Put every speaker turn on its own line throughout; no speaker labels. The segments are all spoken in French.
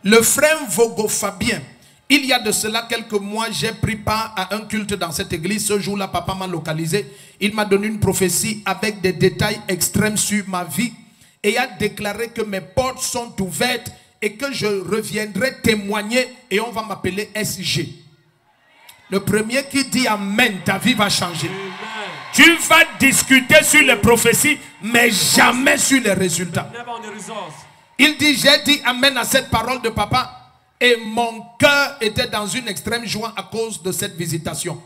Le frère Vogo Fabien, il y a de cela quelques mois, j'ai pris part à un culte dans cette église. Ce jour-là, papa m'a localisé. Il m'a donné une prophétie avec des détails extrêmes sur ma vie et a déclaré que mes portes sont ouvertes et que je reviendrai témoigner et on va m'appeler SG. Le premier qui dit Amen, ta vie va changer. Amen. Tu vas discuter sur les prophéties, mais jamais sur les résultats. Il dit, j'ai dit Amen à cette parole de papa et mon cœur était dans une extrême joie à cause de cette visitation.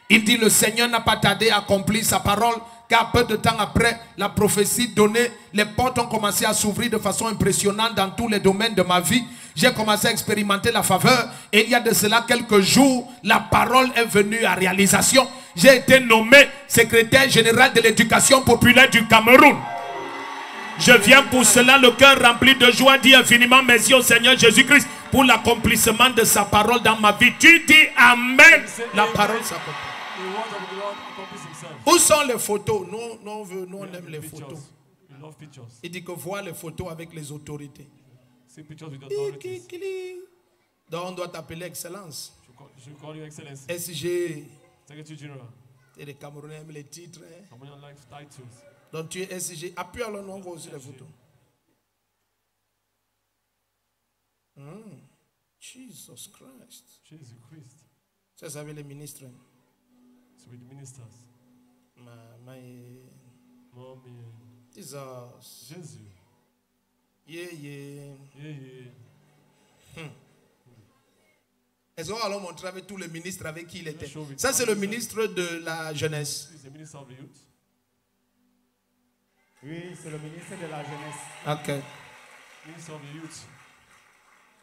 Il dit, le Seigneur n'a pas tardé à accomplir sa parole, car peu de temps après la prophétie donnée, les portes ont commencé à s'ouvrir de façon impressionnante dans tous les domaines de ma vie. J'ai commencé à expérimenter la faveur et il y a de cela quelques jours, la parole est venue à réalisation. J'ai été nommé secrétaire général de l'éducation populaire du Cameroun. Je viens pour cela, le cœur rempli de joie, dit infiniment merci au Seigneur Jésus-Christ pour l'accomplissement de sa parole dans ma vie. Tu dis Amen, la parole s'accomplit. Où sont les photos? Nous, on aime les photos. Il dit que voir les photos avec les autorités. Donc on doit t'appeler Excellence. SG. Et les Camerounais aiment les titres. Hein? Donc tu es SG. Appuie alors, nous on voit aussi les photos. Jesus Christ. Ça savait les ministres. Jesus. Yeah. Est-ce qu'on va alors montrer avec tous les ministres avec qui il était? Ça c'est le ministre de la jeunesse.
Oui, c'est le ministre de la jeunesse.
Ok.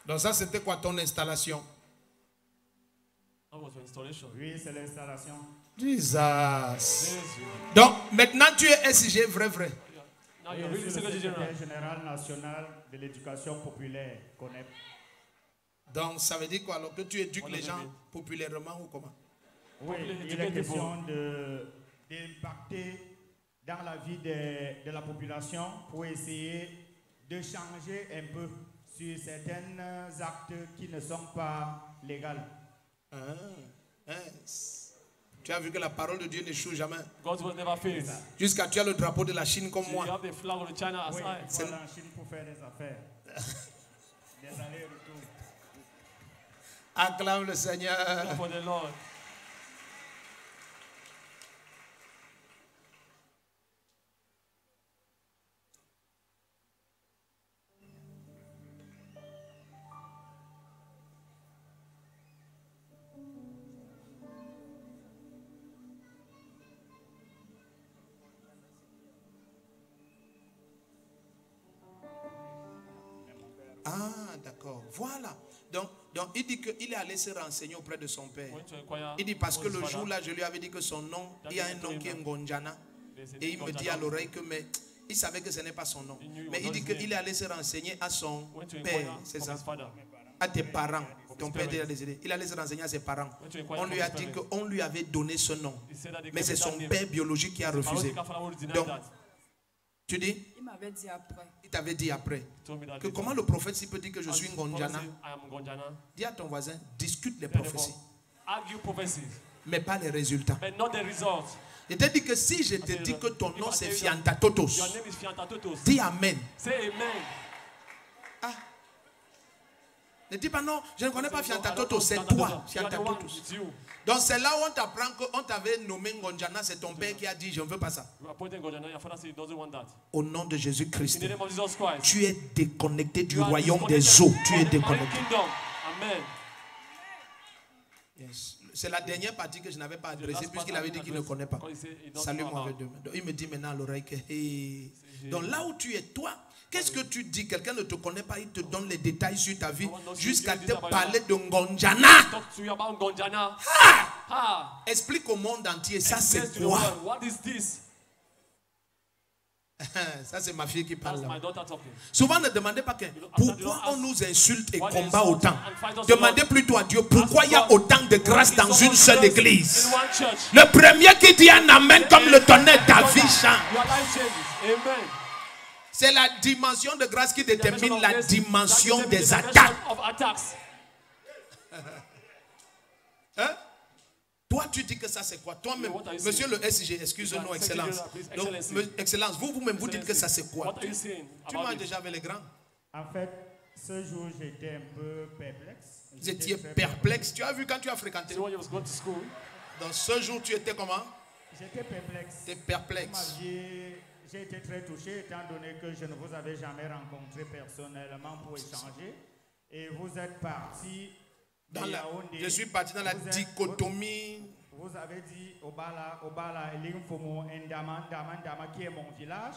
Donc ça c'était quoi ton installation?
Oui, c'est l'installation.
Jesus. Donc maintenant tu es SG vrai.
Oui, c'est le secrétaire général national de l'éducation populaire, CONEP.
Donc ça veut dire quoi alors que tu éduques les gens populairement ou comment?
Oui, il est question d'impacter dans la vie de la population pour essayer de changer un peu sur certains actes qui ne sont pas légaux. Tu as vu que la parole de Dieu n'échoue jamais. Jusqu'à tu as le drapeau de la Chine comme moi. Oui, c'est la Chine pour faire des affaires. Des allers-retours.
Acclame le Seigneur. Ah, d'accord. Voilà. Donc il dit qu'il est allé se renseigner auprès de son père. Il dit parce que le jour-là, je lui avais dit que son nom, il y a un nom qui est Ngonjana. Et il me dit à l'oreille que, mais il savait que ce n'est pas son nom. Mais il dit qu'il est allé se renseigner à son père, c'est ça? À tes parents. Ton père était décédé. Il allait se renseigner à ses parents. On lui a dit qu'on lui avait donné ce nom. Mais c'est son père biologique qui a refusé. Donc, tu dis?
Il m'avait dit après.
Il t'avait dit après. Que comment le prophète s'il peut dire que je suis Ngonjana? Dis à ton voisin, discute les prophéties. Mais pas les résultats. Je te dis que si je te dis que ton nom c'est Fiantatotos, dis Amen. Ah. Ne dis pas non, je ne connais pas Fiantatotos, c'est toi, Fiantatotos. Donc c'est là où on t'apprend qu'on t'avait nommé Ngonjana, c'est ton père qui a dit je ne veux pas ça. Au nom de Jésus-Christ, tu es déconnecté du royaume des eaux. Tu es déconnecté. Yes. C'est la dernière partie que je n'avais pas adressée puisqu'il avait dit qu'il ne connaît pas. Salue-moi avec deux mains. Donc il me dit maintenant à l'oreille que hey. Donc là où tu es toi, qu'est-ce que tu dis? Quelqu'un ne te connaît pas, il te donne les détails sur ta vie jusqu'à te parler de Ngonjana. Explique au monde entier, ça c'est quoi? Ça c'est ma fille qui parle là. Souvent ne demandez pas pourquoi on nous insulte et combat autant. Demandez plutôt à Dieu pourquoi il y a autant de grâce dans une seule église. Le premier qui dit un amen comme le tonnerre, ta vie change. C'est la dimension de grâce qui détermine la dimension des attaques. Hein? Toi, tu dis que ça c'est quoi? Toi-même, monsieur le SG, excuse-nous, Excellence. Donc, Excellence, vous-même, vous dites que ça c'est quoi? Tu manges déjà avec les grands?
En fait, ce jour, j'étais un peu perplexe.
Vous étiez perplexe. Tu as vu quand tu as fréquenté? Dans ce jour, tu étais comment?
J'étais perplexe.
Tu es perplexe.
J'ai été très touché étant donné que je ne vous avais jamais rencontré personnellement pour échanger. Et vous êtes parti
dans la, je suis parti dans la dichotomie.
Vous avez dit Obala, Elingfomo, Ndama, qui est mon village.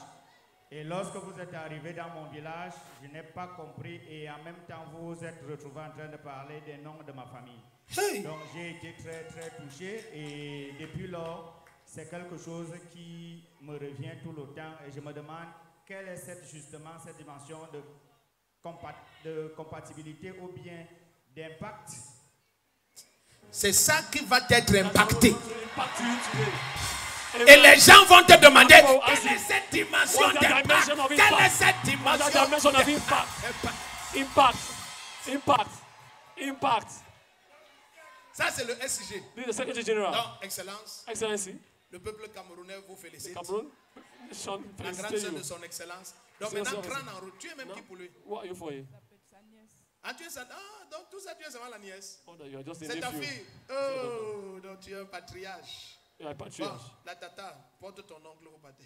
Et lorsque vous êtes arrivé dans mon village, je n'ai pas compris et en même temps vous vous êtes retrouvé en train de parler des noms de ma famille. Hey. Donc j'ai été très très touché et depuis lors, c'est quelque chose qui me revient tout le temps et je me demande quelle est justement cette dimension de compatibilité ou bien d'impact.
C'est ça qui va t'être impacté. Et les gens vont te demander quelle est cette dimension d'impact? Quelle est cette dimension
d'impact?
Ça c'est le SG.
Non,
Excellence. Le peuple camerounais vous félicite. La grande sœur de son excellence. Donc maintenant, prends en route. Tu es même qui pour lui? Ah, tu es ça. Ah, donc tout ça, tu es seulement la nièce. C'est ta fille. Oh, donc tu es un patriarche. Bon, la tata, porte ton oncle au pâté.